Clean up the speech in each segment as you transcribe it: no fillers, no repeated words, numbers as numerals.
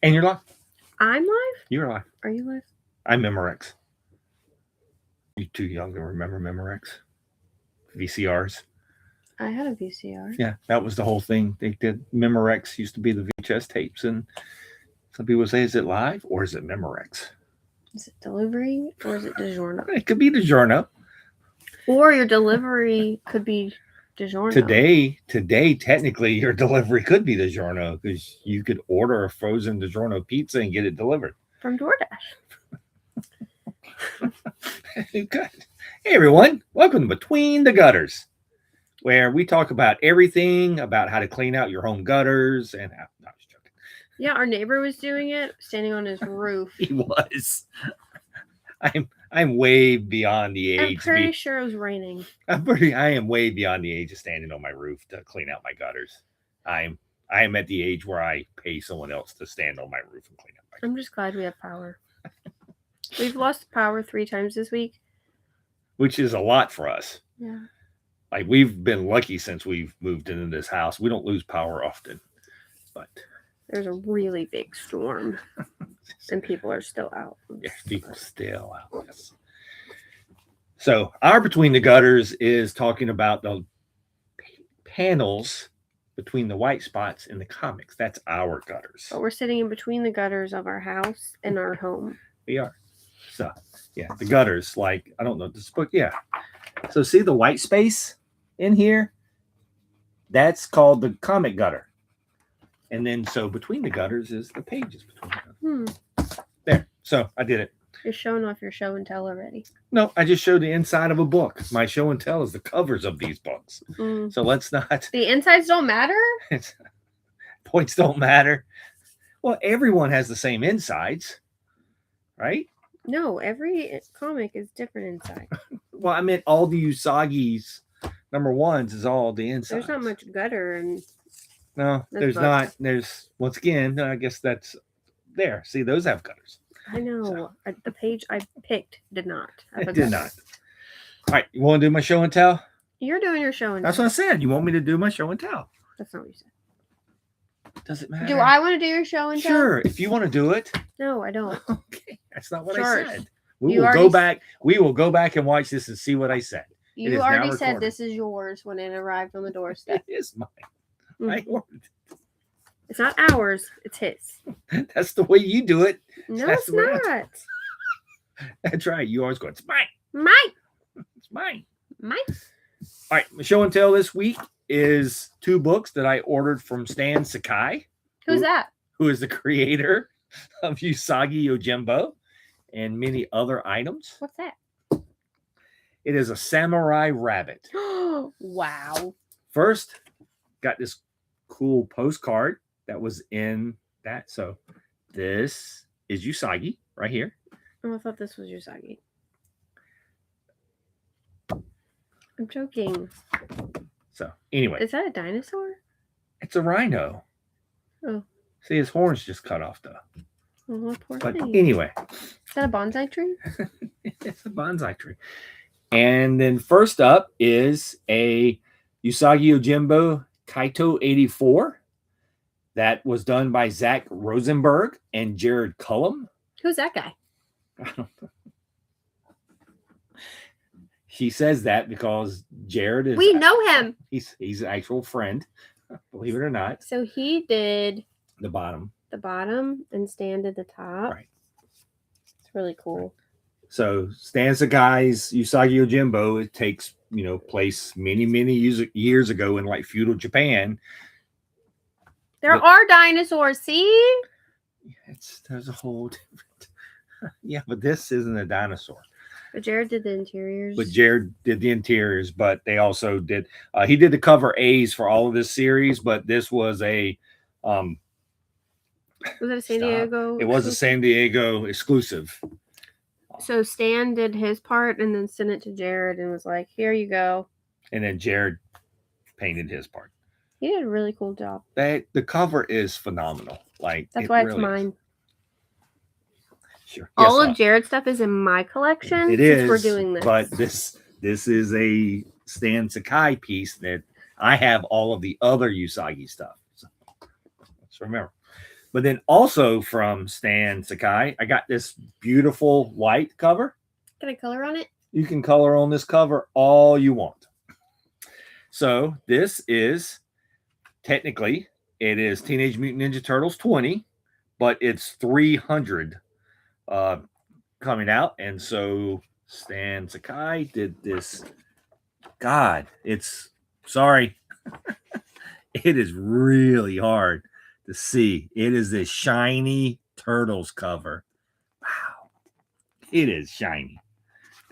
And you're live. I'm live? You're live. Are you live? I'm Memorex. You too young to remember Memorex? VCRs. I had a VCR. Yeah, that was the whole thing. They did Memorex used to be the VHS tapes, and some people say, "Is it live or is it Memorex?" Is it delivery or is it DiGiorno? It could be DiGiorno. Or your delivery could be DiGiorno. Today, technically, your delivery could be DiGiorno because you could order a frozen DiGiorno pizza and get it delivered from DoorDash. You could. Hey everyone, welcome to Between the Gutters, where we talk about everything about how to clean out your home gutters and how. No, I was joking. Yeah, our neighbor was doing it, standing on his roof. He was. I'm way beyond the age. I'm pretty sure it was raining. I am way beyond the age of standing on my roof to clean out my gutters. I am at the age where I pay someone else to stand on my roof and clean out my gutters. I'm just glad we have power. We've lost power 3 times this week, which is a lot for us. Yeah. Like, we've been lucky since we've moved into this house. We don't lose power often, but there's a really big storm and people are still out. Yeah, people still out. Yes. So our Between the Gutters is talking about the panels between the white spots in the comics. That's our gutters. But we're sitting in between the gutters of our house and our home. We are. So, yeah, the gutters, like, I don't know, this book, yeah. So see the white space in here? That's called the comic gutter. And then, so between the gutters is the pages between the gutters. There. So I did it. You're showing off your show and tell already. No, I just showed the inside of a book. My show and tell is the covers of these books. So let's not. The insides don't matter? Points don't matter. Well, everyone has the same insides, right? No, every comic is different inside. Well, I meant all the Usagi's #1s is all the inside. There's not much gutter and. No, there's book. Not. There's, once again, I guess that's there. See, those have gutters. I know. So. The page I picked did not. It did not. All right, you want to do my show and tell? You're doing your show and tell. That's what I said. You want me to do my show and tell? That's not what you said. Does it matter? Do I want to do your show and tell? Sure, if you want to do it. No, I don't. Okay, that's not what I said. We will go back and watch this and see what I said. You already said this is yours when it arrived on the doorstep. It is mine. I ordered it. It's not ours. It's his. That's the way you do it. No, it's not. That's right. You always go, it's mine. Mine. It's mine. Mine. All right. My show and tell this week is 2 books that I ordered from Stan Sakai. Who's that? Who is the creator of Usagi Yojimbo and many other items. What's that? It is a samurai rabbit. Wow. First, got this cool postcard that was in that. So this is Usagi right here. Oh, I thought this was Usagi. I'm joking. So anyway. Is that a dinosaur? It's a rhino. Oh. See, his horn's just cut off though. Oh, poor but thing. Anyway. Is that a bonsai tree? It's a bonsai tree. And then first up is a Usagi Yojimbo Kaito 84 that was done by Zach Rosenberg and Jared Cullum. Who's that guy? I don't know. She says that because Jared is. We know him. He's an actual friend, believe it or not. So he did the bottom and Stan did the top. Right. It's really cool. Right. So Stan Sakai's Usagi Yojimbo, it takes place many years ago in like feudal Japan. There are dinosaurs. See, there's a whole different. Yeah, but this isn't a dinosaur. But Jared did the interiors. But they also did. He did the cover A's for all of this series, but this was a. Was it a San Diego? It was a San Diego exclusive. So Stan did his part and then sent it to Jared and was like, "Here you go." And then Jared painted his part. He did a really cool job. The cover is phenomenal. Like that's why it's mine. Sure. All of Jared's stuff is in my collection. It is. We're doing this, but this is a Stan Sakai piece that I have all of the other Usagi stuff. So let's remember. But then also from Stan Sakai, I got this beautiful white cover. Can I color on it? You can color on this cover all you want. So this is technically, it is Teenage Mutant Ninja Turtles 20, but it's 300 coming out. And so Stan Sakai did this. God, it's sorry. It is really hard to see. It is this shiny Turtles cover. Wow. It is shiny.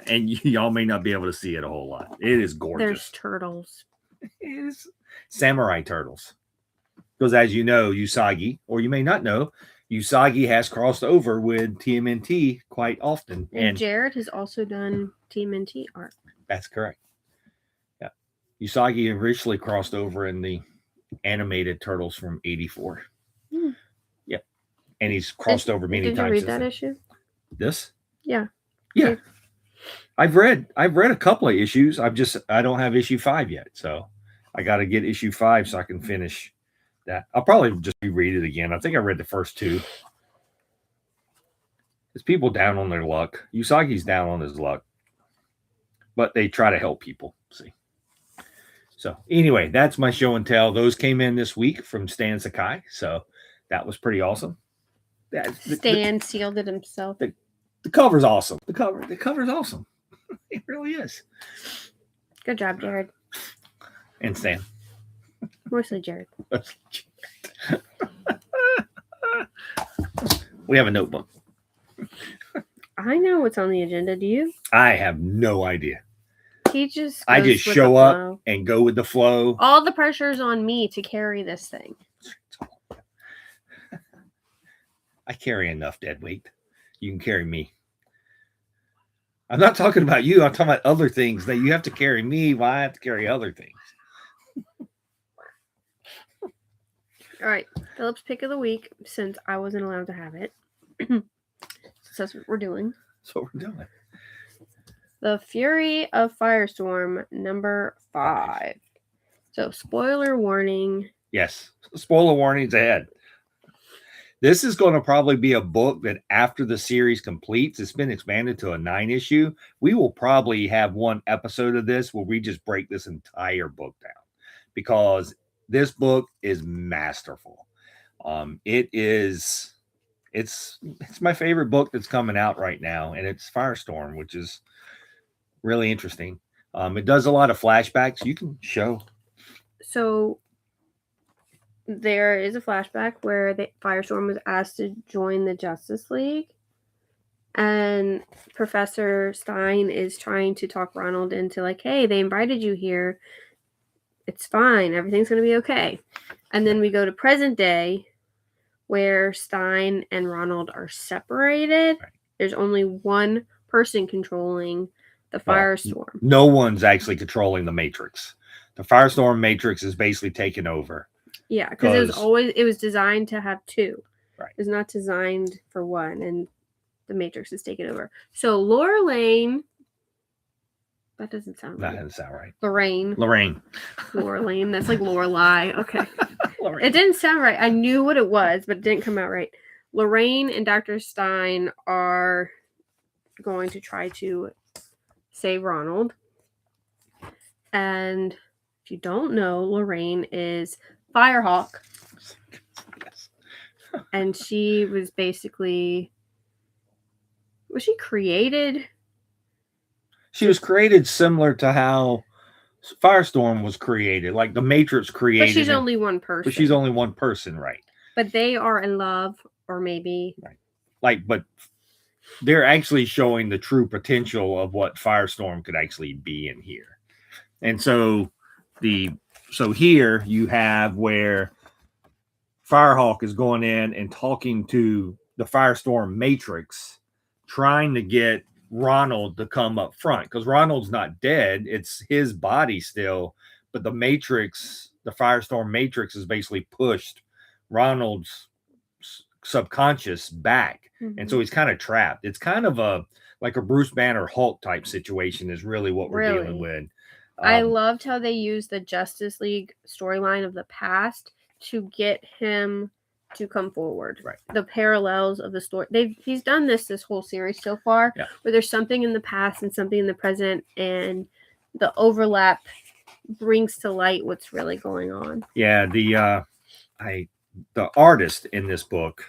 And y'all may not be able to see it a whole lot. It is gorgeous. There's turtles. It is samurai turtles. Because as you know, Usagi, or you may not know, Usagi has crossed over with TMNT quite often. And Jared has also done TMNT art. That's correct. Yeah. Usagi originally crossed over in the animated Turtles from '84. Yep. And he's crossed over many times. Did you read that issue? This? Yeah. Yeah. I've read a couple of issues. I don't have issue 5 yet. So I got to get issue 5 so I can finish that. I'll probably just reread it again. I think I read the first 2. There's people down on their luck. Usagi's down on his luck. But they try to help people. See. So anyway, that's my show and tell. Those came in this week from Stan Sakai. So that was pretty awesome. Stan sealed it himself. The cover's awesome. The cover's awesome. It really is. Good job, Jared. And Stan. Mostly Jared. We have a notebook. I know what's on the agenda. Do you? I have no idea. I just show up and go with the flow. All the pressure's on me to carry this thing. I carry enough dead weight. You can carry me. I'm not talking about you. I'm talking about other things that you have to carry me while I have to carry other things. All right. Philip's pick of the week, since I wasn't allowed to have it. So that's what we're doing. That's what we're doing. The Fury of Firestorm, number 5. So, spoiler warning. Yes. Spoiler warnings ahead. This is going to probably be a book that after the series completes, it's been expanded to a 9-issue. We will probably have one episode of this where we just break this entire book down because this book is masterful. It's my favorite book that's coming out right now, and it's Firestorm, which is really interesting. It does a lot of flashbacks. You can show. So there is a flashback where Firestorm was asked to join the Justice League, and Professor Stein is trying to talk Ronald into like, hey, they invited you here. It's fine. Everything's going to be okay. And then we go to present day where Stein and Ronald are separated. Right. There's only one person controlling the Firestorm. No one's actually controlling the Matrix. The Firestorm Matrix is basically taken over. Yeah, because it was designed to have 2. Right. It was not designed for 1, and the Matrix is taken over. So Laura Lane. That doesn't sound right. That doesn't sound right. Lorraine. Laura Lane. That's like Lorelai. Okay. It didn't sound right. I knew what it was, but it didn't come out right. Lorraine and Dr. Stein are going to try to save Ronald. And if you don't know, Lorraine is Firehawk. Yes. And she was basically... Was she created? She was created similar to how Firestorm was created, like the Matrix created. But she's only one person. But she's only one person, right? But they are in love, or maybe... Right. But they're actually showing the true potential of what Firestorm could actually be in here. And so here you have where Firehawk is going in and talking to the Firestorm Matrix, trying to get Ronald to come up front, because Ronald's not dead. It's his body still, but the Matrix, the Firestorm Matrix, has basically pushed Ronald's subconscious back. Mm-hmm. And so he's kind of trapped. It's kind of like a Bruce Banner Hulk type situation is really what we're dealing with. I loved how they used the Justice League storyline of the past to get him to come forward. Right. The parallels of the story. He's done this whole series so far, where there's something in the past and something in the present, and the overlap brings to light what's really going on. Yeah, the artist in this book,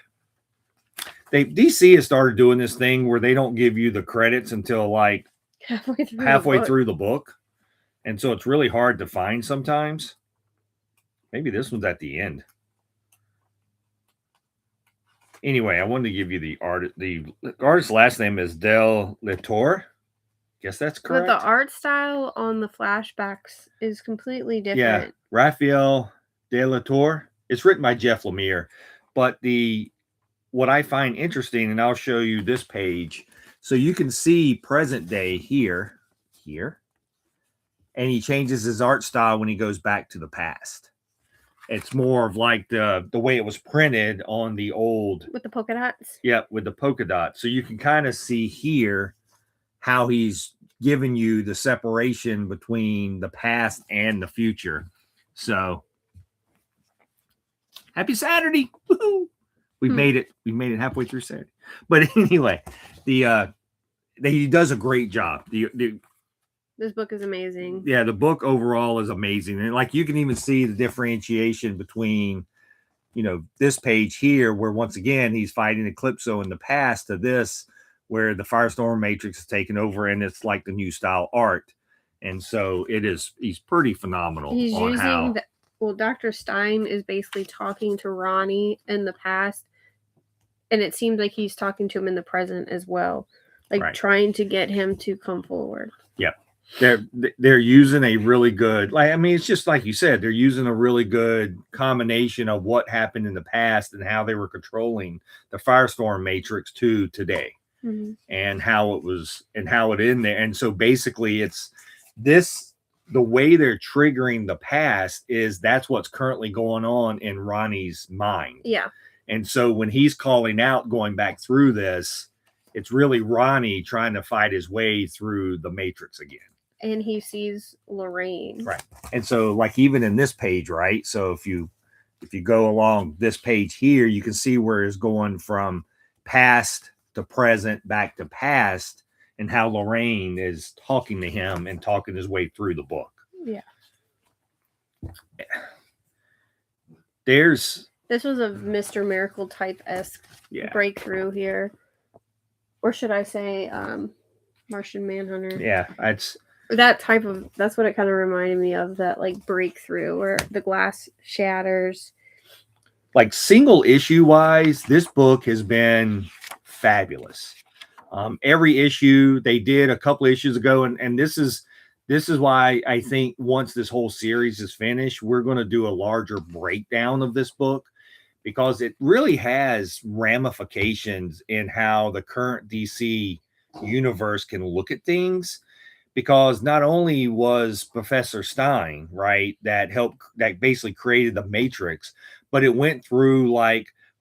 DC has started doing this thing where they don't give you the credits until like halfway through the book. And so it's really hard to find sometimes. Maybe this one's at the end. Anyway, I wanted to give you the artist. The artist's last name is Del Latore. Guess that's correct. But the art style on the flashbacks is completely different. Yeah, Raphael De La Torre. It's written by Jeff Lemire. But what I find interesting, and I'll show you this page, so you can see present day here, and he changes his art style when he goes back to the past. It's more of like the way it was printed on the old. With the polka dots? Yeah, with the polka dots. So you can kind of see here how he's giving you the separation between the past and the future. So happy Saturday. Woo-hoo. We made it. We made it halfway through Saturday. But anyway, he does a great job. This book is amazing. Yeah, the book overall is amazing. And like you can even see the differentiation between, this page here where once again he's fighting Eclipso in the past to this where the Firestorm Matrix is taken over and it's like the new style art. And so he's pretty phenomenal. He's using Dr. Stein is basically talking to Ronnie in the past, and it seems like he's talking to him in the present as well, like trying to get him to come forward. Yep. They're using a really good, it's just like you said, they're using a really good combination of what happened in the past and how they were controlling the Firestorm Matrix to today, and how it in there. And so basically it's the way they're triggering the past is that's what's currently going on in Ronnie's mind. Yeah. And so when he's calling out, going back through this, it's really Ronnie trying to fight his way through the Matrix again. And he sees Lorraine. Right. And so like even in this page, right? So if you go along this page here, you can see where it's going from past to present, back to past, and how Lorraine is talking to him and talking his way through the book. Yeah. This was a Mr. Miracle type-esque breakthrough here. Or should I say Martian Manhunter? Yeah, that's what it kind of reminded me of, that like breakthrough where the glass shatters. Like single issue wise, this book has been fabulous. Every issue they did a couple issues ago, and this is why I think once this whole series is finished, we're going to do a larger breakdown of this book, because it really has ramifications in how the current DC universe can look at things. Because not only was Professor Stein, right, that basically created the Matrix, but it went through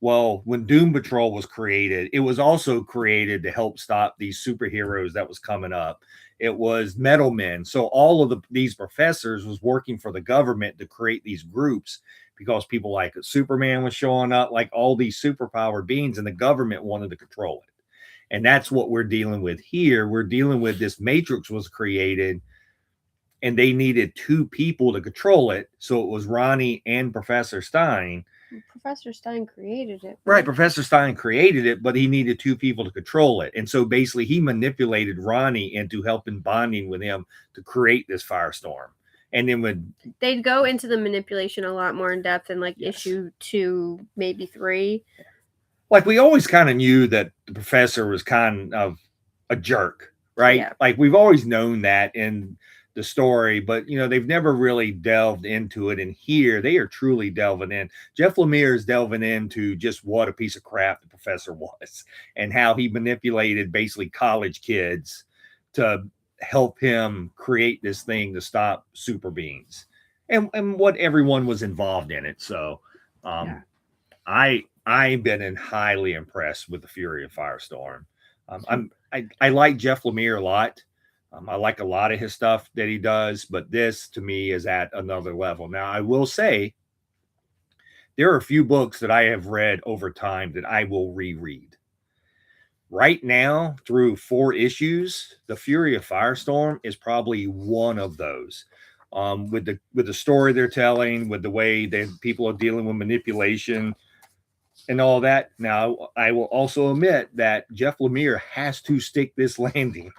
when Doom Patrol was created, it was also created to help stop these superheroes that was coming up. It was Metal Men. So all of these professors was working for the government to create these groups, because people like Superman was showing up, like all these superpowered beings, and the government wanted to control it. And that's what we're dealing with here. We're dealing with this Matrix was created, and they needed two people to control it. So it was Ronnie and Professor Stein. Professor Stein created it. Right. Professor Stein created it, but he needed two people to control it. And so basically he manipulated Ronnie into helping bonding with him to create this Firestorm. And then they'd go into the manipulation a lot more in depth in issue 2, maybe 3. Like we always kind of knew that the professor was kind of a jerk, right? Yeah. Like we've always known that in the story, but they've never really delved into it. And here they are truly delving in. Jeff Lemire is delving into just what a piece of crap the professor was, and how he manipulated basically college kids to help him create this thing to stop super beings, and what everyone was involved in it. So I've been highly impressed with the Fury of Firestorm. I like Jeff Lemire a lot. I like a lot of his stuff that he does, but this to me is at another level. Now I will say there are a few books that I have read over time that I will reread. Right now, through 4 issues, The Fury of Firestorm is probably one of those. With the story they're telling, with the way that people are dealing with manipulation and all that. Now, I will also admit that Jeff Lemire has to stick this landing,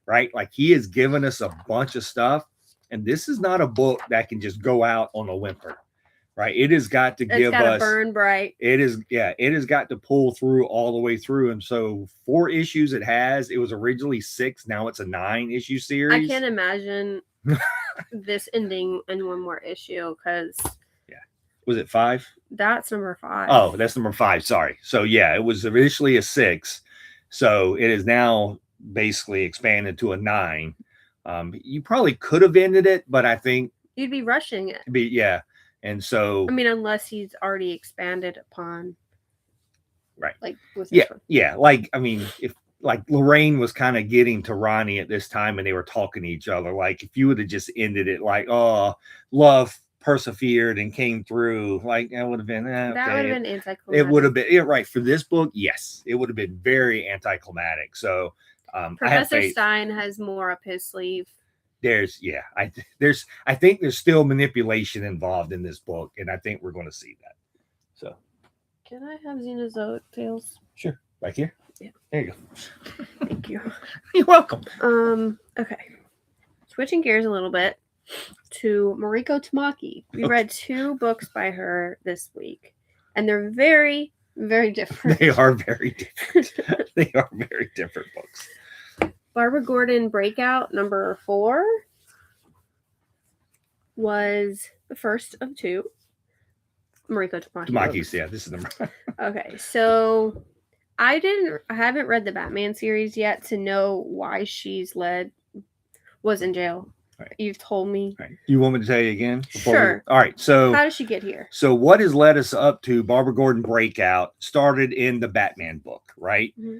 right? Like, he has given us a bunch of stuff, and this is not a book that can just go out on a whimper, right? It has got to give us burn bright. It has got to pull through all the way through. And so 4 issues it has. It was originally 6, now it's a 9-issue series. I can't imagine this ending in one more issue, because was it 5? That's number 5. Oh, that's number 5. Sorry. So yeah, it was initially a 6. So it is now basically expanded to a 9. You probably could have ended it, but I think you'd be rushing it. Yeah. And so I mean, unless he's already expanded upon, right? Like with yeah. Like, I mean, if like Lorraine was kind of getting to Ronnie at this time, and they were talking to each other, like if you would have just ended it like, oh, love persevered and came through, like that would have been that would have been anticlimactic. It would have been right for this book. Yes, it would have been very anticlimactic. So Professor Stein has more up his sleeve. I think there's still manipulation involved in this book, and I think we're going to see that. So, can I have Xenozoic Tales? Sure, right here. Yeah, there you go. Thank you. You're welcome. Okay, switching gears a little bit to Mariko Tamaki. We read 2 books by her this week, and they're very, very different. They are very different. They are very different books. Barbara Gordon Breakout number 4 was the first of 2. Mariko Tamaki's, yeah, this is number. Okay, so I haven't read the Batman series yet to know why was in jail. Right. You've told me. Right. You want me to tell you again? Sure. All right. So how does she get here? So what has led us up to Barbara Gordon Breakout started in the Batman book, right? Mm-hmm.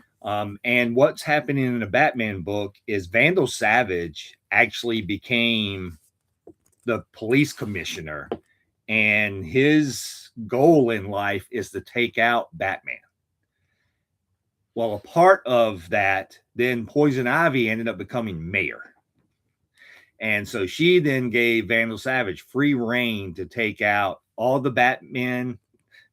And what's happening in the Batman book is Vandal Savage actually became the police commissioner, and his goal in life is to take out Batman. Well, a part of that, then Poison Ivy ended up becoming mayor. And so she then gave Vandal Savage free reign to take out all the Batmen,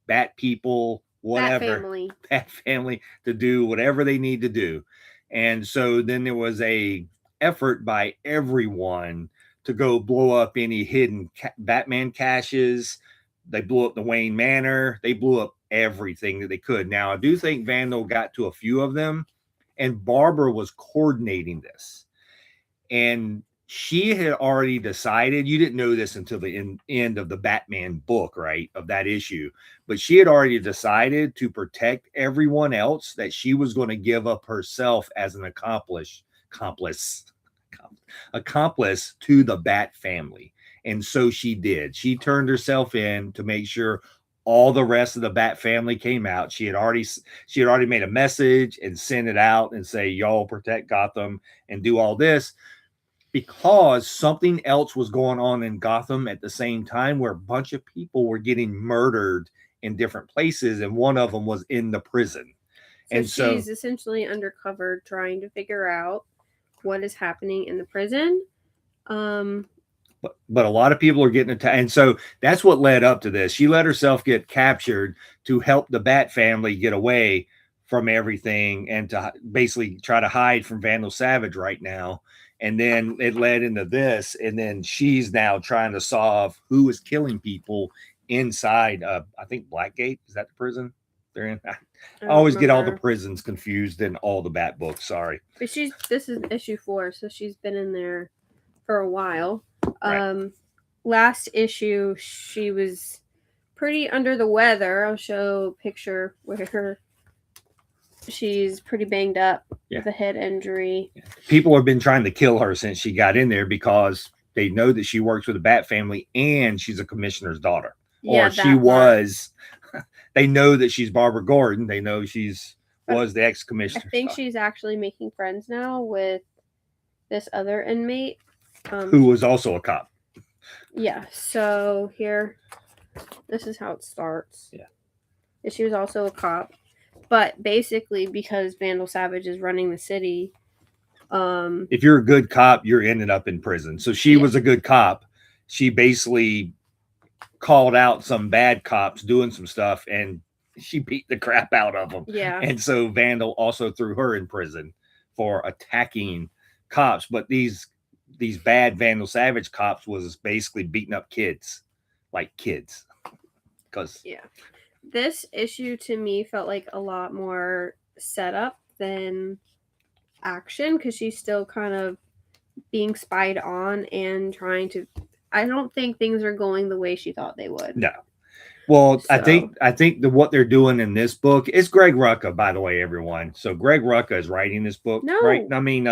Bat people, whatever, Bat family, to do whatever they need to do. And so then there was a effort by everyone to go blow up any hidden Batman caches. They blew up the Wayne Manor. They blew up everything that they could. Now, I do think Vandal got to a few of them, and Barbara was coordinating this. And she had already decided, you didn't know this until the end of the Batman book, right, of that issue, but she had already decided to protect everyone else, that she was going to give up herself as an accomplice to the Bat family. And so she did. She turned herself in to make sure all the rest of the Bat family came out. She had already made a message and sent it out and say, y'all protect Gotham and do all this, because something else was going on in Gotham at the same time, where a bunch of people were getting murdered in different places, and one of them was in the prison. So she's essentially undercover trying to figure out what is happening in the prison. But a lot of people are getting attacked. And so that's what led up to this. She let herself get captured to help the Bat family get away from everything and to basically try to hide from Vandal Savage right now. And then it led into this. And then she's now trying to solve who is killing people inside, I think Blackgate. Is that the prison they're in? I always get all the prisons confused in all the Bat books. Sorry. But this is issue 4, so she's been in there for a while. Right. Last issue, she was pretty under the weather. I'll show a picture where she's pretty banged up with a head injury. People have been trying to kill her since she got in there, because they know that she works with the Bat family and she's a commissioner's daughter. Yeah, or she was. They know that she's Barbara Gordon. They know was the ex-commissioner. I think she's actually making friends now with this other inmate. Who was also a cop. Yeah, so here This is how it starts. Yeah. And she was also a cop. But basically, because Vandal Savage is running the city, if you're a good cop, you're ending up in prison. So she was a good cop. She basically called out some bad cops doing some stuff, and she beat the crap out of them. Yeah. And so Vandal also threw her in prison for attacking cops. But these bad Vandal Savage cops was basically beating up kids, like kids. Because this issue to me felt like a lot more setup than action, because she's still kind of being spied on and trying to. I don't think things are going the way she thought they would. No. Well, So- I think that what they're doing in this book is Greg Rucka, by the way, everyone. So Greg Rucka is writing this book, No. right? I mean,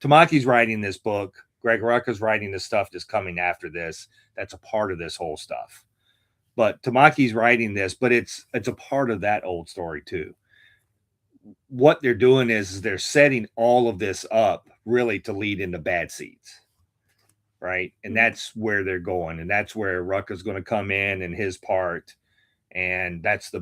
Tamaki's writing this book. Greg Rucka's writing the stuff that's coming after this. That's a part of this whole stuff. But Tamaki's writing this, but it's a part of that old story too. What they're doing is they're setting all of this up really to lead into Bad Seeds. Right. And that's where they're going. And that's where Rucka's going to come in and his part. And that's the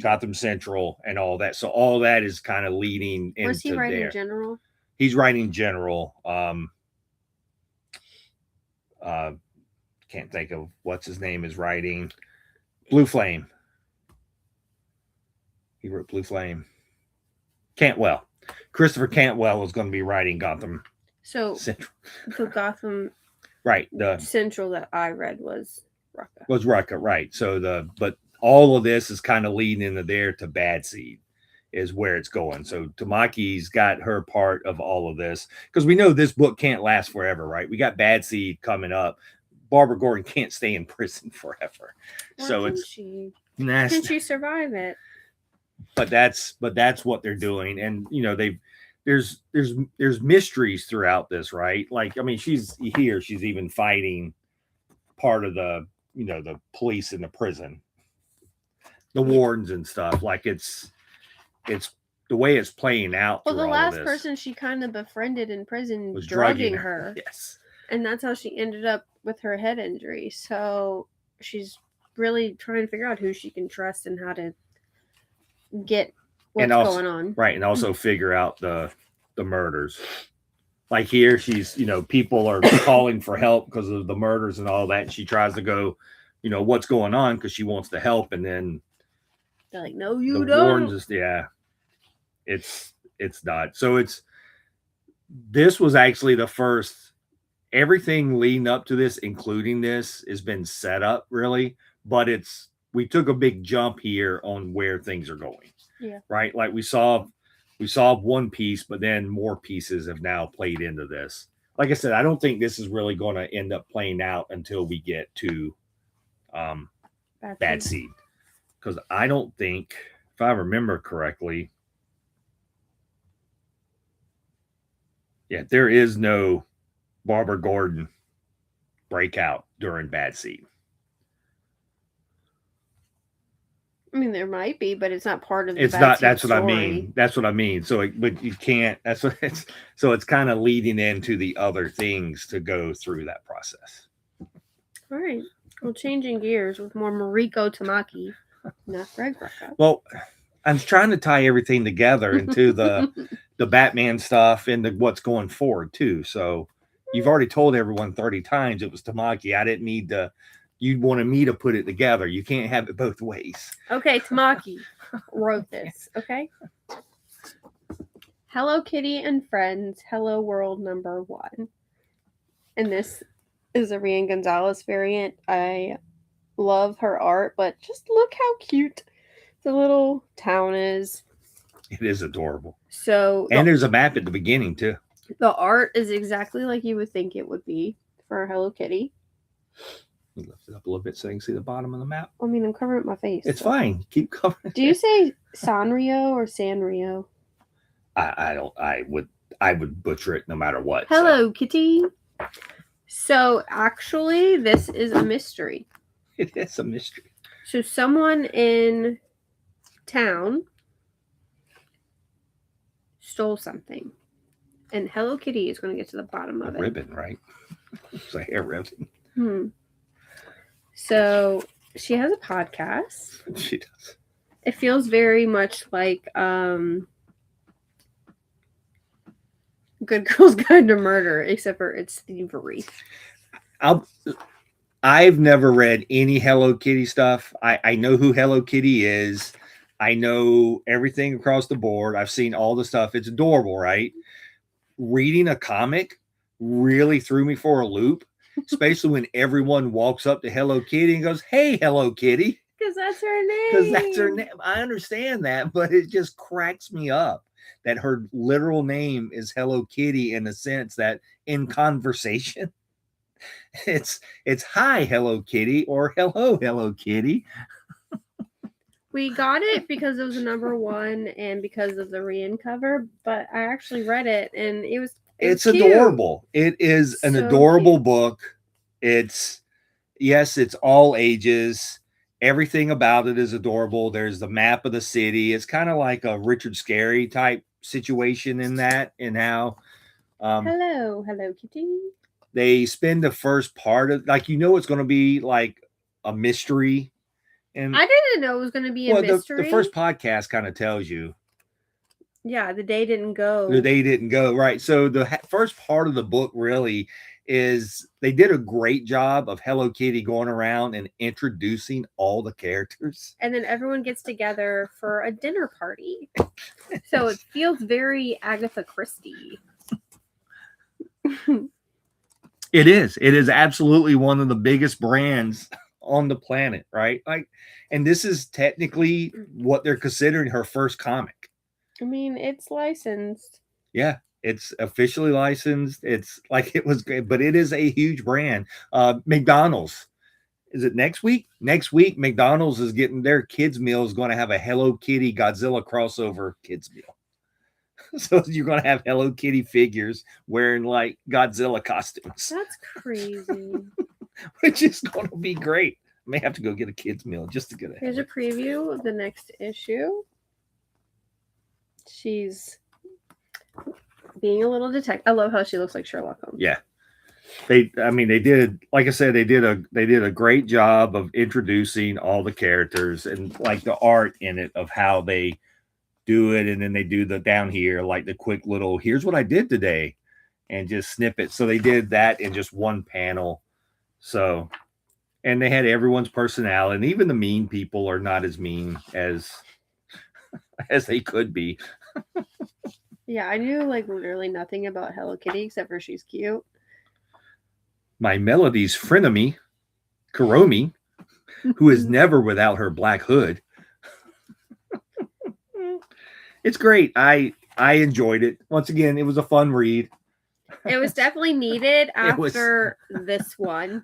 Gotham Central and all that. So all that is kind of leading into. Was he writing there. General? He's writing General. Can't think of what's his name is writing. Blue Flame. He wrote Blue Flame. Cantwell. Christopher Cantwell was going to be writing Gotham Central. The Gotham right. The Central that I read was Rucka. Was Rucka, right. So but all of this is kind of leading into there to Bad Seed is where it's going. So Tamaki's got her part of all of this because we know this book can't last forever, right? We got Bad Seed coming up. Barbara Gordon can't stay in prison forever. Why so can it's she? nasty. Can she survive it? But that's what they're doing. And there's mysteries throughout this, right? Like, I mean, she's even fighting part of the the police in the prison, the wardens and stuff. Like it's the way it's playing out. Well, the last person she kind of befriended in prison was drugging her. Yes. And that's how she ended up with her head injury. So she's really trying to figure out who she can trust and how to get what's going on. Right. And also figure out the murders. Like here, she's, people are calling for help because of the murders and all that. And she tries to go, what's going on because she wants to help. And then they're like, no, you don't. It's not. So this was actually the first, everything leading up to this, including this, has been set up really. But we took a big jump here on where things are going. Yeah. Right. Like we saw one piece, but then more pieces have now played into this. Like I said, I don't think this is really going to end up playing out until we get to Bad Seed. Because I don't think, if I remember correctly, there is no Barbara Gordon breakout during Bad Seed. I mean, there might be, but it's not part of the it's not. That's what I mean. That's what I mean. So, but you can't. That's what it's. So it's kind of leading into the other things to go through that process. All right. Well, changing gears with more Mariko Tamaki, not Greg Rucka. Well, I'm trying to tie everything together into the Batman stuff and what's going forward too. So you've already told everyone 30 times it was Tamaki. I didn't need to. You wanted me to put it together. You can't have it both ways. Okay, Tamaki wrote this. Okay. Hello, Kitty and friends. Hello, world number 1. And this is a Rian Gonzalez variant. I love her art, but just look how cute the little town is. It is adorable. So, and there's a map at the beginning too. The art is exactly like you would think it would be for Hello Kitty. You lift it up a little bit so you can see the bottom of the map. I mean, I'm covering up my face. It's fine. Keep covering. Do you say Sanrio or Sanrio? I would butcher it no matter what. Hello, Kitty. So actually, this is a mystery. It is a mystery. So someone in town stole something, and Hello Kitty is going to get to the bottom of it. Ribbon, right? It's a hair ribbon. So She has a podcast. She does. It feels very much like Good Girls Guide to Murder, except for it's thievery. I've never read any Hello Kitty stuff. I know who Hello Kitty is. I know everything across the board. I've seen all the stuff. It's adorable, right? Reading a comic really threw me for a loop, especially when everyone walks up to Hello Kitty and goes, "Hey, Hello Kitty." Because that's her name. Because that's her name. I understand that, but it just cracks me up that her literal name is Hello Kitty in the sense that in conversation, it's hi Hello Kitty or hello Kitty. We got it because it was a #1 and because of the rein cover, but I actually read it and it's cute. Adorable. It is an adorable book. It's all ages. Everything about it is adorable. There's the map of the city. It's kind of like a Richard Scarry type situation in that, and how Hello Kitty. They spend the first part of it's going to be like a mystery. And I didn't know it was going to be a mystery. The first podcast kind of tells you. Yeah, the day didn't go. Right. So the first part of the book really is they did a great job of Hello Kitty going around and introducing all the characters. And then everyone gets together for a dinner party. So it feels very Agatha Christie. It is. It is absolutely one of the biggest brands on the planet, right? And this is technically what they're considering her first comic. I mean, it's licensed. Yeah, it's officially licensed. It's like it was great, but it is a huge brand. McDonald's. Is it next week? Next week, McDonald's is getting their kids' meal is going to have a Hello Kitty Godzilla crossover kids' meal. So you're going to have Hello Kitty figures wearing like Godzilla costumes. That's crazy. Which is going to be great. I may have to go get a kids' meal just to get it. Here's a preview of the next issue. She's being a little detective. I love how she looks like Sherlock Holmes. Yeah. They did, like I said, they did a great job of introducing all the characters and like the art in it of how they do it. And then they do the down here, like the quick little, here's what I did today, and just snippets. So they did that in just one panel. So, and they had everyone's personality, and even the mean people are not as mean as they could be. Yeah, I knew like literally nothing about Hello Kitty except for she's cute. My Melody's frenemy, Kuromi, who is never without her black hood. It's great. I enjoyed it. Once again, it was a fun read. It was definitely needed after this one.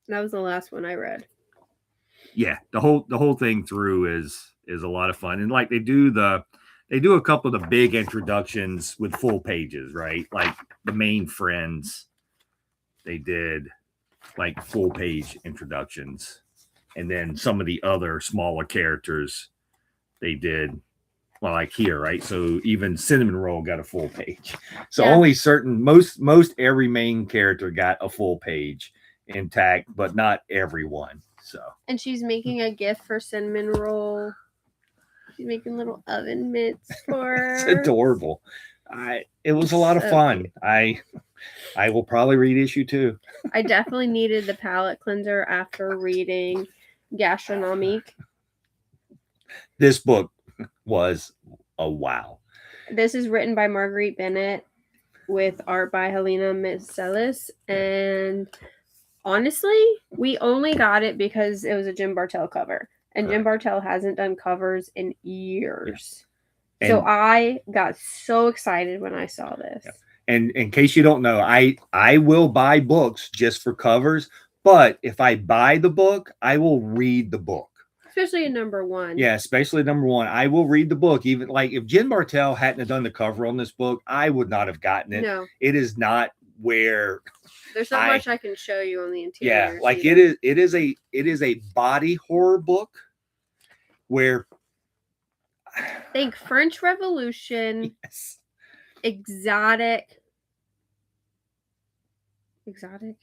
That was the last one I read. Yeah, the whole thing through is a lot of fun, and like they do a couple of the big introductions with full pages, right? Like the main friends, they did like full page introductions, and then some of the other smaller characters they did. Well, like here, right? So even Cinnamon Roll got a full page. So only most every main character got a full page intact, but not everyone. So. And she's making a gift for Cinnamon Roll. She's making little oven mitts for her. It's adorable. It was a lot of fun. Cute. I will probably read issue 2. I definitely needed the palate cleanser after reading Gastronomique. This book was a wow. This is written by Marguerite Bennett with art by Helena Mitselis. And honestly, we only got it because it was a Jim Bartel cover. And Jim Bartel hasn't done covers in years. Yeah. So I got so excited when I saw this. Yeah. And in case you don't know, I will buy books just for covers. But if I buy the book, I will read the book. Especially in #1. Yeah, especially #1. I will read the book. Even like if Jim Bartel hadn't have done the cover on this book, I would not have gotten it. No. It is not where there's not much I can show you on the interior. Yeah, like either. It is a body horror book where think French Revolution. Yes. Exotic.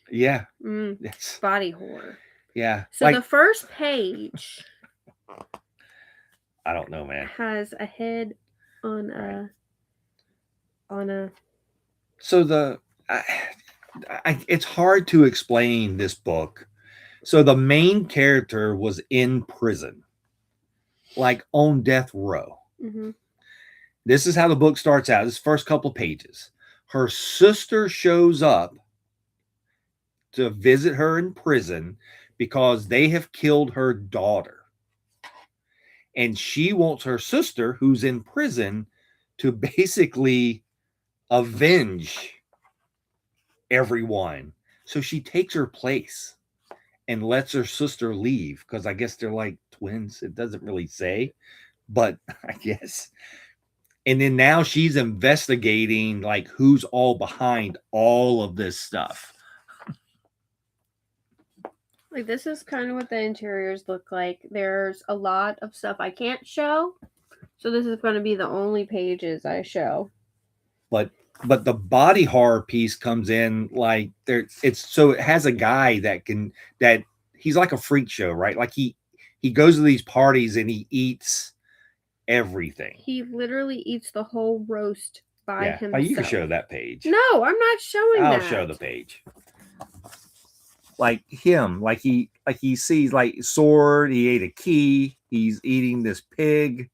Yeah. Yes. Body horror. Yeah. So like the first page I don't know, man. has a head on a So it's hard to explain this book. So the main character was in prison, like on death row. mm-hmm. This is how the book starts out. This first couple of pages. Her sister shows up to visit her in prison because they have killed her daughter. And she wants her sister, who's in prison, to basically avenge everyone. So she takes her place and lets her sister leave because I guess they're like twins. It doesn't really say, but I guess. And then now she's investigating like who's all behind all of this stuff. Like, this is kind of what the interiors look like. There's a lot of stuff I can't show, so this is going to be the only pages I show. But the body horror piece comes in like there. It has a guy that he's like a freak show, right? Like he goes to these parties and he eats everything. He literally eats the whole roast by himself. Like you can show that page. No, I'm not showing that. I'll show the page. Like him, like he sees like sword, he ate a key, he's eating this pig,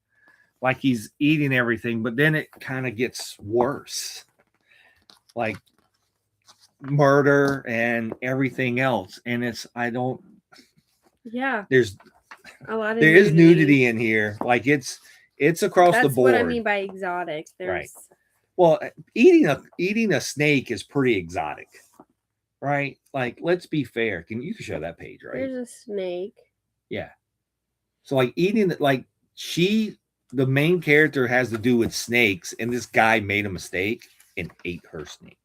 like he's eating everything, but then it kind of gets worse. Like murder and everything else. And there's a lot of there is nudity in here. Like it's across the board. That's what I mean by exotic. Right. Well, eating a snake is pretty exotic. Right? Like, let's be fair. You can show that page, right? There's a snake. Yeah. So like eating, like the main character has to do with snakes, and this guy made a mistake and ate her snake.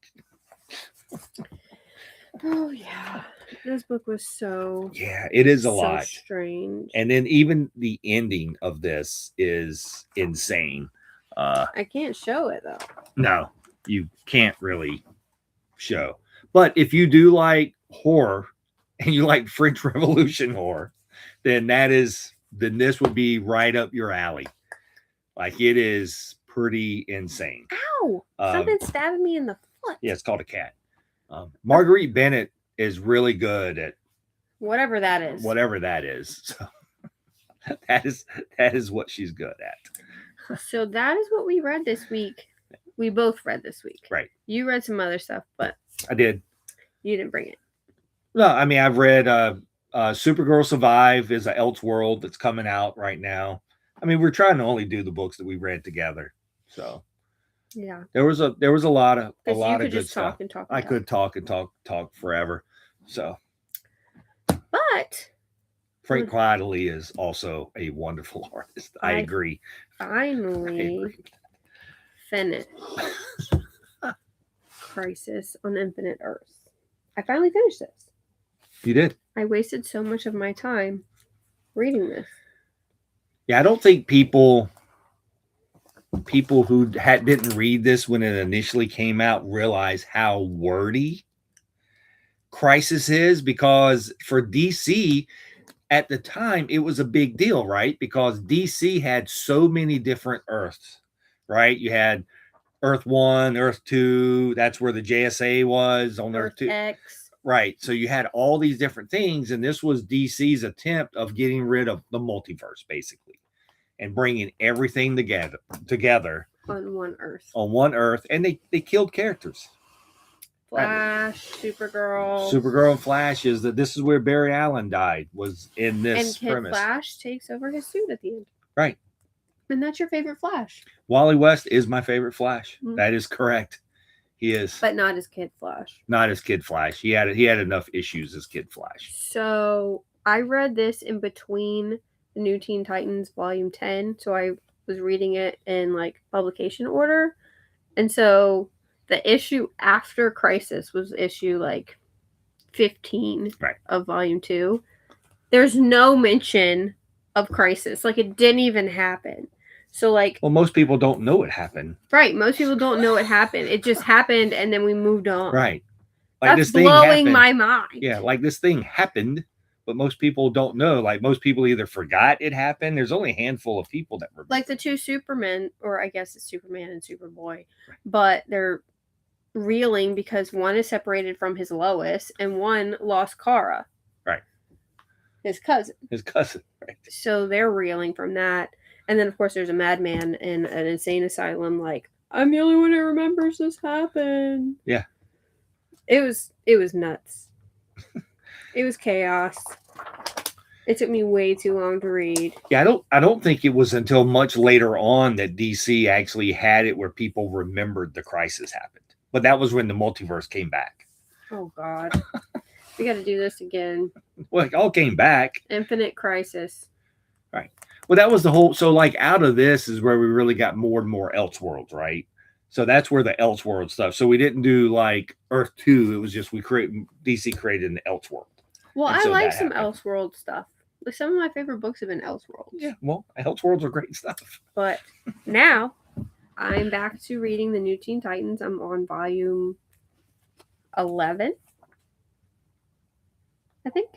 Oh yeah. This book was so it is a lot. Strange. And then even the ending of this is insane. I can't show it though. No, you can't really show. But if you do like horror and you like French Revolution horror, then this would be right up your alley. Like it is pretty insane. Ow! Something stabbing me in the foot. Yeah, it's called a cat. Marguerite Bennett is really good at whatever that is. So that is what she's good at. So that is what we read this week. We both read this week. Right. You read some other stuff, but I did. You didn't bring it. No, I mean I've read Supergirl Survive is an Elseworld that's coming out right now. I mean, we're trying to only do the books that we read together. So yeah, there was a lot of good stuff. I could talk and talk forever. So, but Frank Quitely is also a wonderful artist. I agree. Finally finished Crisis on Infinite Earths. I finally finished this. You did. I wasted so much of my time reading this. Yeah, I don't think people who didn't read this when it initially came out realize how wordy Crisis is, because for DC at the time it was a big deal, right? Because DC had so many different Earths, right? You had Earth 1, Earth 2, that's where the JSA was on Earth 2. X. Right. So you had all these different things, and this was DC's attempt of getting rid of the multiverse, basically, and bringing everything together on one Earth. And they killed characters. Flash, Supergirl. Supergirl and Flash this is where Barry Allen died, was in this premise. And Flash takes over his suit at the end. Right. And that's your favorite Flash. Wally West is my favorite Flash. Mm-hmm. That is correct. He is. But not as Kid Flash. Not as Kid Flash. He had enough issues as Kid Flash. So I read this in between the New Teen Titans Volume 10. So I was reading it in like publication order. And so the issue after Crisis was issue like 15 of Volume 2. There's no mention of Crisis. Like it didn't even happen. So like, well, most people don't know it happened. Right. Most people don't know it happened. It just happened and then we moved on. Right. Like that's blowing my mind. Yeah. Like this thing happened, but most people don't know. Like most people either forgot it happened. There's only a handful of people that remember. Like the two Supermen, or I guess it's Superman and Superboy, but they're reeling because one is separated from his Lois and one lost Kara. Right. His cousin. Right. So they're reeling from that. And then, of course, there's a madman in an insane asylum. Like, I'm the only one who remembers this happened. Yeah. It was nuts. It was chaos. It took me way too long to read. Yeah, I don't think it was until much later on that DC actually had it where people remembered the crisis happened. But that was when the multiverse came back. Oh, God. We got to do this again. Well, it all came back. Infinite Crisis. Right. Well, that was the whole. So, like, out of this is where we really got more and more Elseworlds, right? So that's where the Elseworld stuff. So we didn't do like Earth 2. It was just DC created an Elseworld. Well, I like some Elseworld stuff. Like, some of my favorite books have been Elseworlds. Yeah, well, Elseworlds are great stuff. But now I'm back to reading the New Teen Titans. I'm on volume 11, I think.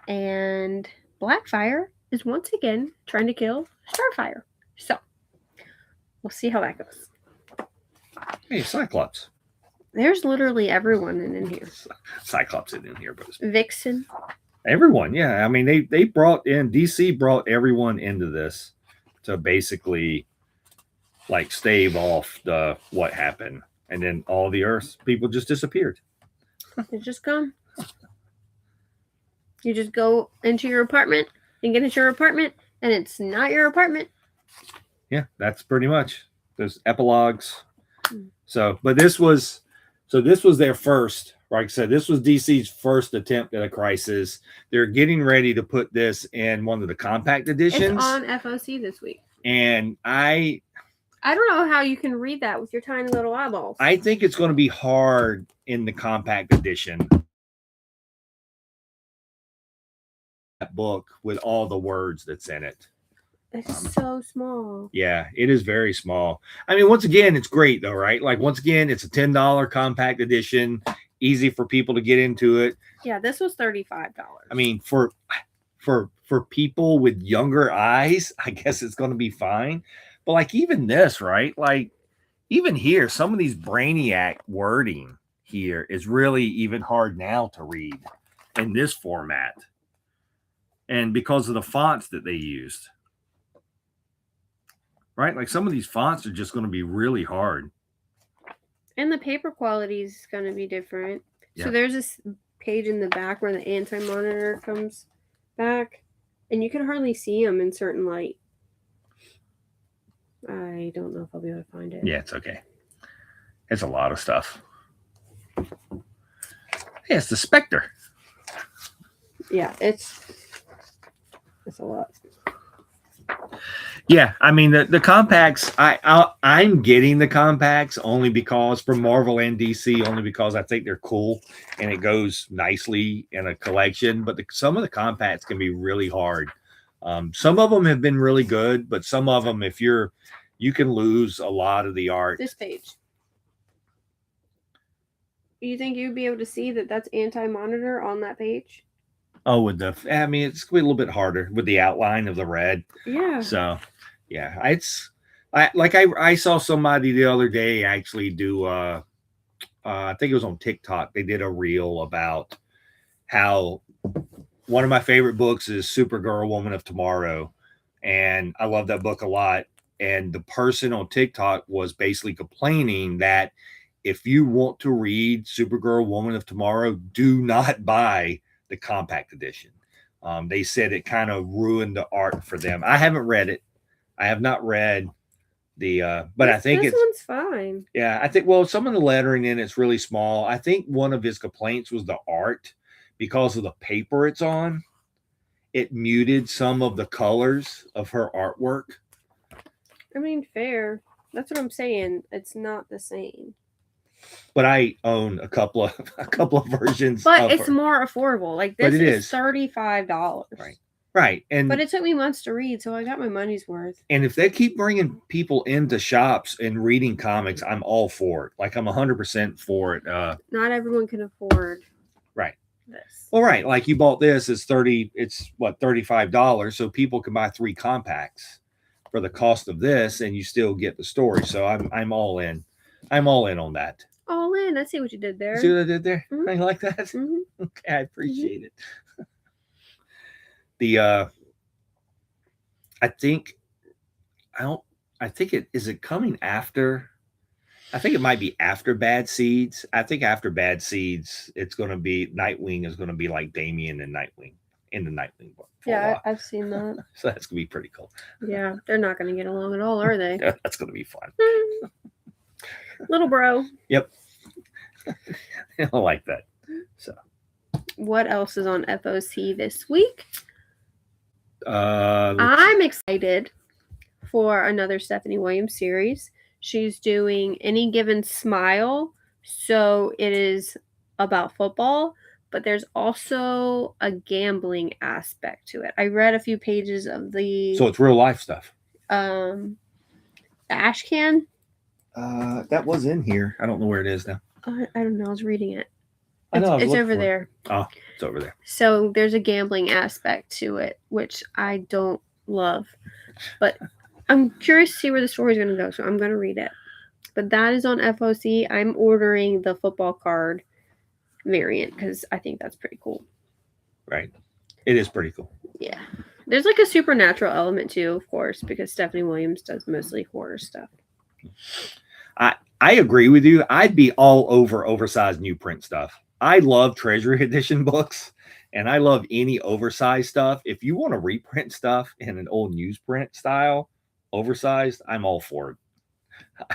And Blackfire is once again trying to kill Starfire. So we'll see how that goes. Hey, Cyclops. There's literally everyone in here. Cyclops in here, but Vixen. Everyone, yeah. I mean, they brought in, DC brought everyone into this to basically like stave off the what happened, and then all the Earth people just disappeared. They just gone. You just go into your apartment and get into your apartment, and it's not your apartment. Yeah, that's pretty much. There's epilogues. So, but this was their first. Like I said, this was DC's first attempt at a crisis. They're getting ready to put this in one of the compact editions. It's on FOC this week. And I don't know how you can read that with your tiny little eyeballs. I think it's going to be hard in the compact edition. That book with all the words that's in it. It's so small. Yeah, it is very small. I mean, once again, it's great though, right? Like once again, it's a $10 compact edition, easy for people to get into it. Yeah, this was $35. I mean, for people with younger eyes, I guess it's going to be fine. But like even this, right? Like even here, some of these Brainiac wording here is really even hard now to read in this format. And because of the fonts that they used. Right? Like some of these fonts are just going to be really hard. And the paper quality is going to be different. Yeah. So there's this page in the back where the anti-monitor comes back. And you can hardly see them in certain light. I don't know if I'll be able to find it. Yeah, it's okay. It's a lot of stuff. Yeah, it's the Spectre. Yeah, it's a lot. Yeah, I mean the compacts. I'm getting the compacts only because from Marvel and DC, only because I think they're cool and it goes nicely in a collection. But some of the compacts can be really hard. Some of them have been really good, but some of them, if you can lose a lot of the art. This page. You think you'd be able to see that that's anti-monitor on that page? Oh, it's going to be a little bit harder with the outline of the red. Yeah. So, yeah, I saw somebody the other day actually do, I think it was on TikTok. They did a reel about how one of my favorite books is Supergirl, Woman of Tomorrow. And I love that book a lot. And the person on TikTok was basically complaining that if you want to read Supergirl, Woman of Tomorrow, do not buy the compact edition. They said it kind of ruined the art for them. I haven't read it. I have not read the but I think this one's fine. Yeah, I think some of the lettering in it's really small. I think one of his complaints was the art because of the paper it's on. It muted some of the colors of her artwork. I mean, fair. That's what I'm saying. It's not the same. But I own a couple of versions. But it's more affordable. Like this is $35. Right. But it took me months to read, so I got my money's worth. And if they keep bringing people into shops and reading comics, I'm all for it. Like I'm 100% for it. Not everyone can afford. Right. this. Well, right. Like you bought this, it's what, $35. So people can buy 3 compacts for the cost of this, and you still get the story. So I'm all in. I'm all in on that. All in. I see what you did there. See what I did there? Mhm. I like that. Mhm. Okay, I appreciate it. The I think it coming after. I think it might be after Bad Seeds. I think after Bad Seeds, it's going to be Nightwing is going to be like Damien and Nightwing in the Nightwing book. Yeah, I've seen that. So that's going to be pretty cool. Yeah, they're not going to get along at all, are they? Yeah, that's going to be fun. Little bro. Yep. I like that. So, what else is on FOC this week? let's I'm excited for another Stephanie Williams series. She's doing Any Given Smile. So it is about football, but there's also a gambling aspect to it. I read a few pages of the So it's real life stuff. ash can. That was in here. I don't know where it is now. I don't know. I was reading it. I know. I was It's looking over for it. there. Oh, it's over there. So there's a gambling aspect to it, which I don't love. But I'm curious to see where the story's going to go, so I'm going to read it. But that is on FOC. I'm ordering the football card variant because I think that's pretty cool. Right. It is pretty cool. Yeah. There's like a supernatural element too, of course, because Stephanie Williams does mostly horror stuff. I agree with you. I'd be all over oversized new print stuff. I love Treasury Edition books, and I love any oversized stuff. If you want to reprint stuff in an old newsprint style, oversized, I'm all for it.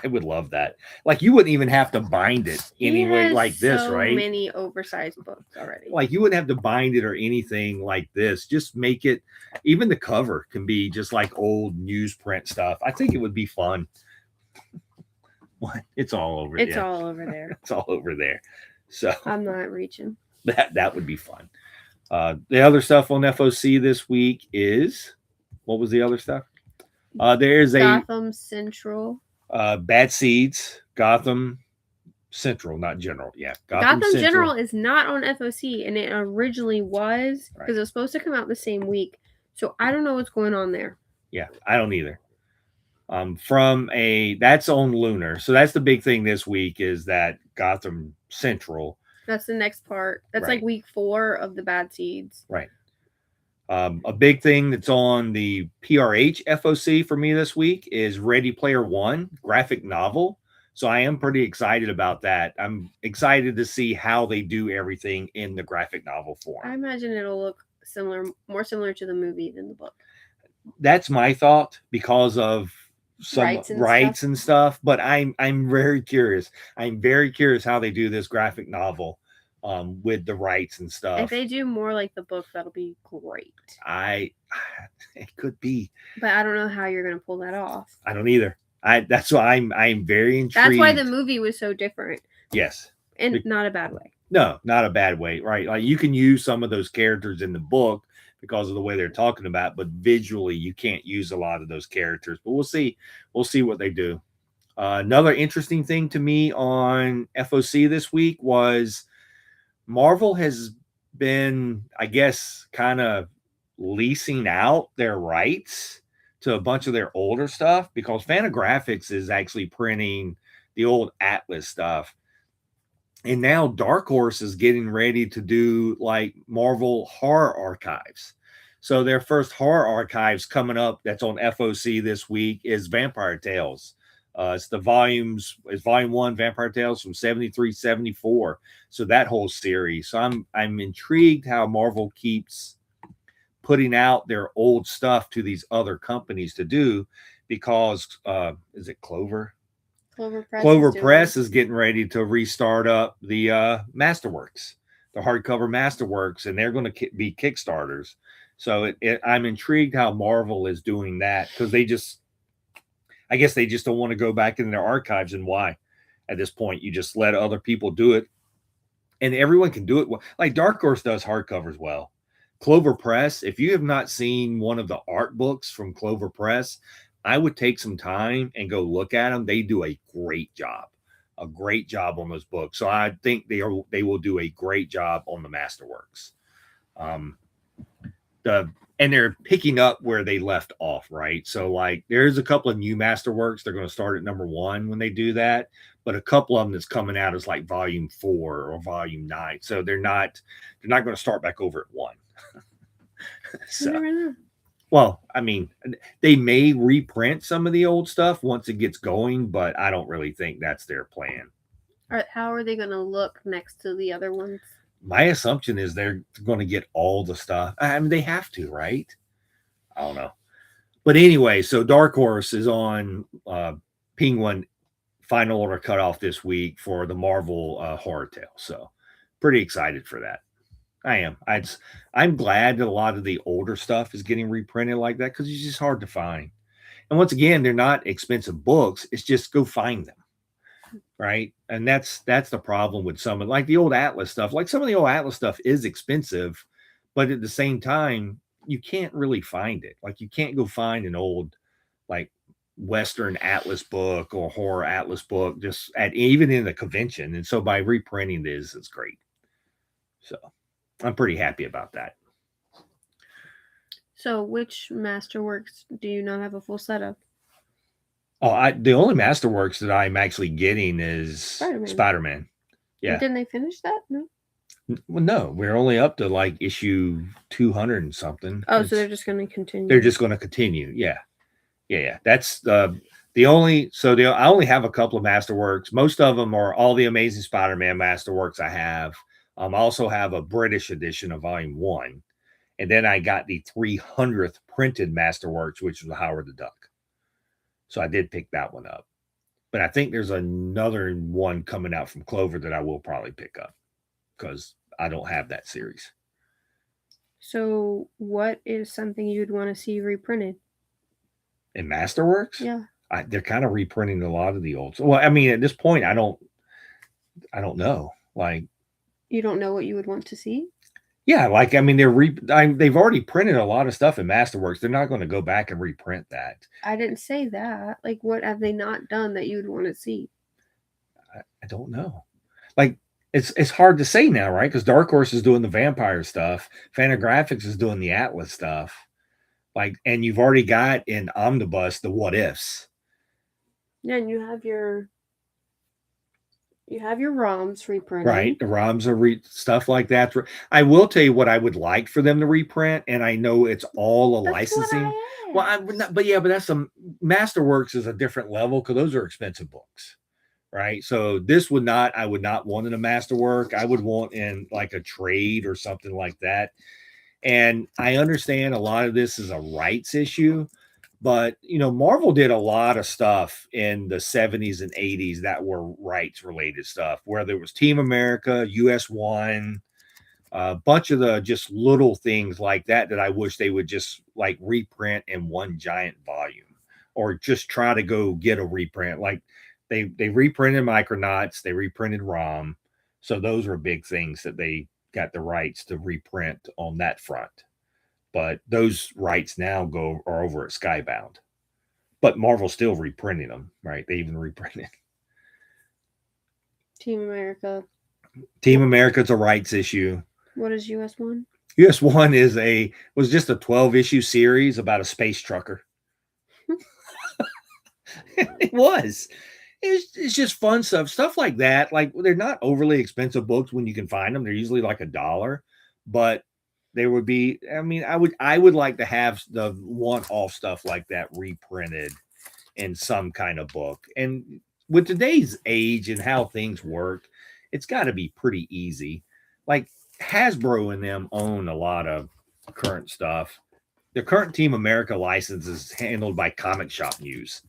I would love that. Like you wouldn't even have to bind it anyway like this, right? So many oversized books already. Like you wouldn't have to bind it or anything like this. Just make it. Even the cover can be just like old newsprint stuff. I think it would be fun. What? It's all over. It's all over there. It's all over there. So I'm not reaching. that would be fun. The other stuff on FOC this week is, what was the other stuff? There's a Gotham Central. Bad Seeds, Gotham Central, not General. Yeah, Gotham General is not on FOC, and it originally was because it was supposed to come out the same week. So I don't know what's going on there. Yeah, I don't either. That's on Lunar. So that's the big thing this week is that Gotham Central. That's the next part. That's like week 4 of the Bad Seeds. Right. A big thing that's on the PRH FOC for me this week is Ready Player One graphic novel. So I am pretty excited about that. I'm excited to see how they do everything in the graphic novel form. I imagine it'll look more similar to the movie than the book. That's my thought because of some rights and stuff. But I'm very curious. I'm very curious how they do this graphic novel with the rights and stuff. If they do more like the book, that'll be great. It could be. But I don't know how you're going to pull that off. I don't either. That's why I'm very intrigued. That's why the movie was so different. Yes. And not a bad way. No, not a bad way, right? Like you can use some of those characters in the book because of the way they're talking about, but visually you can't use a lot of those characters. But we'll see. We'll see what they do. Another interesting thing to me on FOC this week was Marvel has been, I guess, kind of leasing out their rights to a bunch of their older stuff because Fantagraphics is actually printing the old Atlas stuff. And now Dark Horse is getting ready to do like Marvel Horror Archives. So their first Horror Archives coming up that's on FOC this week is Vampire Tales. It's volume 1 Vampire Tales from 73, 74. So that whole series. So I'm intrigued how Marvel keeps putting out their old stuff to these other companies to do because is it Clover? Clover Press is getting ready to restart up the Masterworks, the hardcover Masterworks, and they're going to be Kickstarters. So I'm intrigued how Marvel is doing that because I guess they just don't want to go back in their archives. And why? At this point, you just let other people do it, and everyone can do it well. Like Dark Horse does hardcovers well. Clover Press, if you have not seen one of the art books from Clover Press, I would take some time and go look at them. They do a great job. a great job on those books. So I think they will do a great job on the Masterworks. And they're picking up where they left off, right? So like there's a couple of new Masterworks. They're going to start at number 1 when they do that, but a couple of them that's coming out is like volume 4 or volume 9. So they're not going to start back over at 1. So, well, I mean, they may reprint some of the old stuff once it gets going, but I don't really think that's their plan. How are they going to look next to the other ones? My assumption is they're going to get all the stuff. I mean, they have to, right? I don't know. But anyway, so Dark Horse is on Penguin Final Order Cutoff this week for the Marvel Horror Tale. So pretty excited for that. I am. I'm glad that a lot of the older stuff is getting reprinted like that because it's just hard to find. And once again, they're not expensive books. It's just go find them. Right. And that's the problem with some of like the old Atlas stuff. Like some of the old Atlas stuff is expensive, but at the same time, you can't really find it. Like you can't go find an old like Western Atlas book or horror Atlas book just at even in the convention. And so by reprinting this, it's great. So I'm pretty happy about that. So which Masterworks do you not have a full set of? Oh, the only Masterworks that I'm actually getting is Spider-Man. Yeah. Didn't they finish that? No. Well, no, we're only up to like issue 200 and something. Oh, so they're just going to continue. They're just going to continue. Yeah. That's the only. So I only have a couple of Masterworks. Most of them are all the Amazing Spider-Man Masterworks I have. I also have a British edition of Volume 1, and then I got the 300th printed Masterworks, which was Howard the Duck. So I did pick that one up. But I think there's another one coming out from Clover that I will probably pick up because I don't have that series. So what is something you'd want to see reprinted? In Masterworks? Yeah. They're kind of reprinting a lot of the old. Well, I mean, at this point, I don't know. Like, you don't know what you would want to see? Yeah, like I mean, they've already printed a lot of stuff in Masterworks. They're not going to go back and reprint that. I didn't say that. Like, what have they not done that you'd want to see? I don't know. Like, it's hard to say now, right? Because Dark Horse is doing the vampire stuff. Fantagraphics is doing the Atlas stuff. Like, and you've already got in Omnibus the What Ifs. Yeah, and you have your ROMs reprinted. Right. The ROMs are stuff like that. I will tell you what I would like for them to reprint, and I know it's all a licensing. Well, but that's Masterworks is a different level because those are expensive books. Right. So I would not want in a Masterwork. I would want in like a trade or something like that. And I understand a lot of this is a rights issue. But, Marvel did a lot of stuff in the 70s and 80s that were rights-related stuff, whether it was Team America, US1, a bunch of the just little things like that I wish they would just, like, reprint in one giant volume or just try to go get a reprint. Like, they reprinted Micronauts, they reprinted ROM, so those were big things that they got the rights to reprint on that front. But those rights now are over at Skybound. But Marvel's still reprinting them, right? They even reprinted Team America. Team America's a rights issue. What is US1? US1 was just a 12-issue series about a space trucker. It was. It's just fun stuff like that. Like, they're not overly expensive books when you can find them. They're usually like $1, but there would be, I mean, I would like to have the one-off stuff like that reprinted in some kind of book. And with today's age and how things work, it's got to be pretty easy. Like Hasbro and them own a lot of current stuff. The current Team America license is handled by Comic Shop News.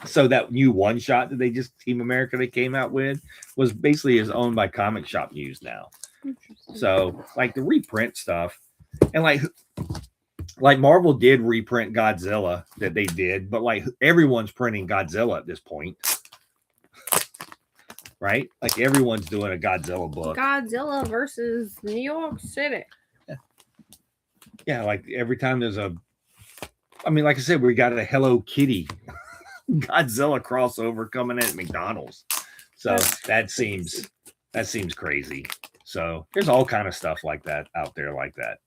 So that new one shot that Team America they came out with was basically is owned by Comic Shop News now. So like the reprint stuff, and like Marvel did reprint Godzilla that they did, but like everyone's printing Godzilla at this point, right? Like everyone's doing a Godzilla book. Godzilla versus New York City. Yeah, like every time there's like I said, we got a Hello Kitty Godzilla crossover coming in at McDonald's. So that seems crazy. So there's all kind of stuff like that out there like that.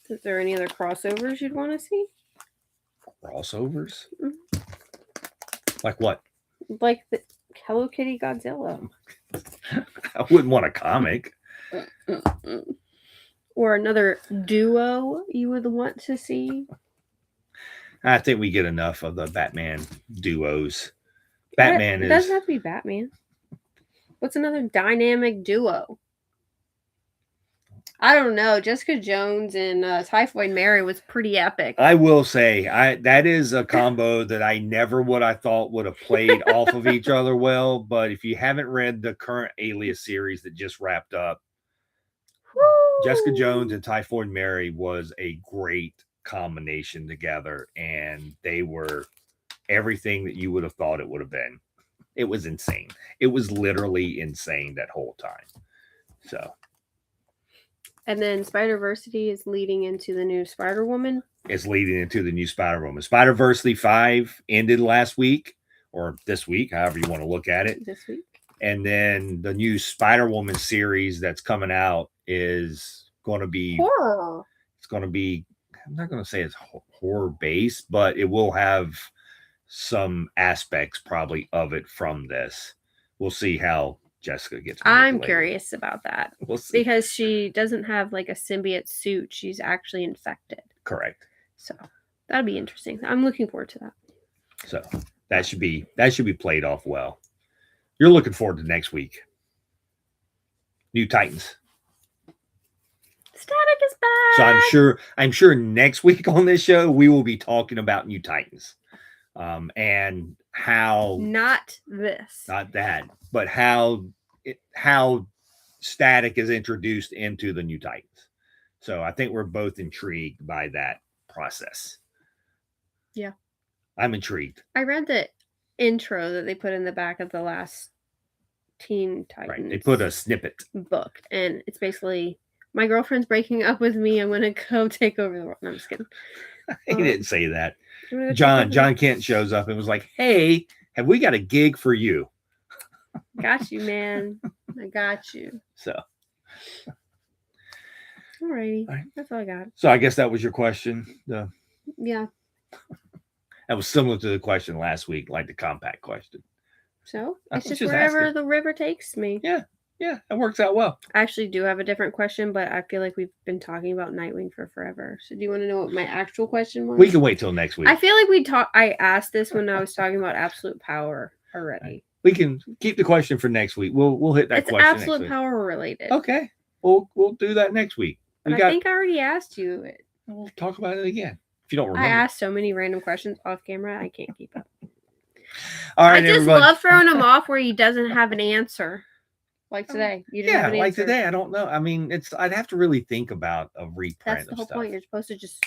Is there any other crossovers you'd want to see? Crossovers? Like what? Like the Hello Kitty Godzilla. I wouldn't want a comic. Or another duo you would want to see? I think we get enough of the Batman duos. Batman It doesn't have to be Batman. What's another dynamic duo? I don't know. Jessica Jones and Typhoid Mary was pretty epic. I will say, that is a combo that I never would I thought would have played off of each other well. But if you haven't read the current Alias series that just wrapped up, Woo! Jessica Jones and Typhoid Mary was a great combination together, and they were everything that you would have thought it would have been. It was insane. It was literally insane that whole time. So. And then Spider-Versity is leading into the new Spider-Woman. It's leading into the new Spider-Woman. Spider-Versity 5 ended last week, or this week, however you want to look at it. This week. And then the new Spider-Woman series that's coming out is going to be horror. It's going to be, I'm not going to say it's horror-based, but it will have some aspects probably of it from this. We'll see how Jessica gets. I'm curious about that. We'll see. Because she doesn't have like a symbiote suit. She's actually infected. Correct. So that'd be interesting. I'm looking forward to that. So that should be played off well. You're looking forward to next week. New Titans. Static is back. So I'm sure next week on this show we will be talking about New Titans. And how not that, but how Static is introduced into the New Titans. So I think we're both intrigued by that process. Yeah. I'm intrigued. I read the intro that they put in the back of the last Teen Titans. Right. They put a snippet book, and it's basically, my girlfriend's breaking up with me. I'm going to go take over the world. No, I'm just kidding. He didn't say that. John Kent shows up and was like, "Hey, have we got a gig for you?" Got you, man. I got you. So, alrighty. That's all I got. So I guess that was your question. Yeah. That was similar to the question last week, like the compact question. So it's just wherever asking. The river takes me. Yeah, it works out well. I actually do have a different question, but I feel like we've been talking about Nightwing for forever. So do you want to know what my actual question was? We can wait till next week. I feel like I asked this when I was talking about Absolute Power already. We can keep the question for next week. We'll hit that question. It's Absolute Power related. Okay, we'll do that next week. I think I already asked you it. We'll talk about it again if you don't remember. I asked so many random questions off camera, I can't keep up. All right, I just love throwing him off where he doesn't have an answer. Like today. You didn't have an answer. Today. I don't know. I mean, I'd have to really think about a reprint. That's the whole point. You're supposed to just.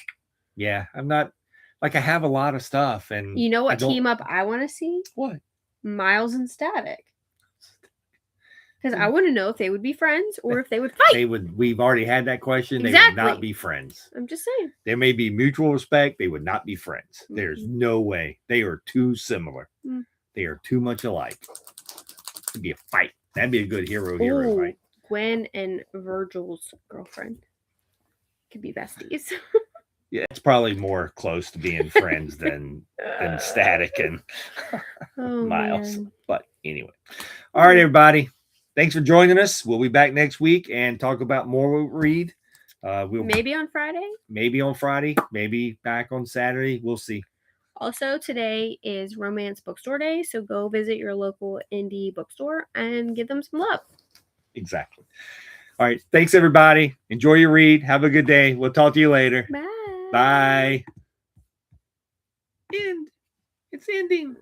Yeah, I'm not. Like, I have a lot of stuff, and you know what team up I want to see? What? Miles and Static. Because I want to know if they would be friends or if they would fight. They would. We've already had that question. Exactly. They would not be friends. I'm just saying. There may be mutual respect. They would not be friends. Mm-hmm. There's no way. They are too similar. Mm-hmm. They are too much alike. It'd be a fight. That'd be a good hero fight. Gwen and Virgil's girlfriend could be besties. Yeah, it's probably more close to being friends than Static and Miles. Man. But anyway. All right, everybody. Thanks for joining us. We'll be back next week and talk about more read. Maybe on Friday. Maybe on Friday. Maybe back on Saturday. We'll see. Also, today is Romance Bookstore Day, so go visit your local indie bookstore and give them some love. Exactly. All right. Thanks, everybody. Enjoy your read. Have a good day. We'll talk to you later. Bye. Bye. End. It's ending.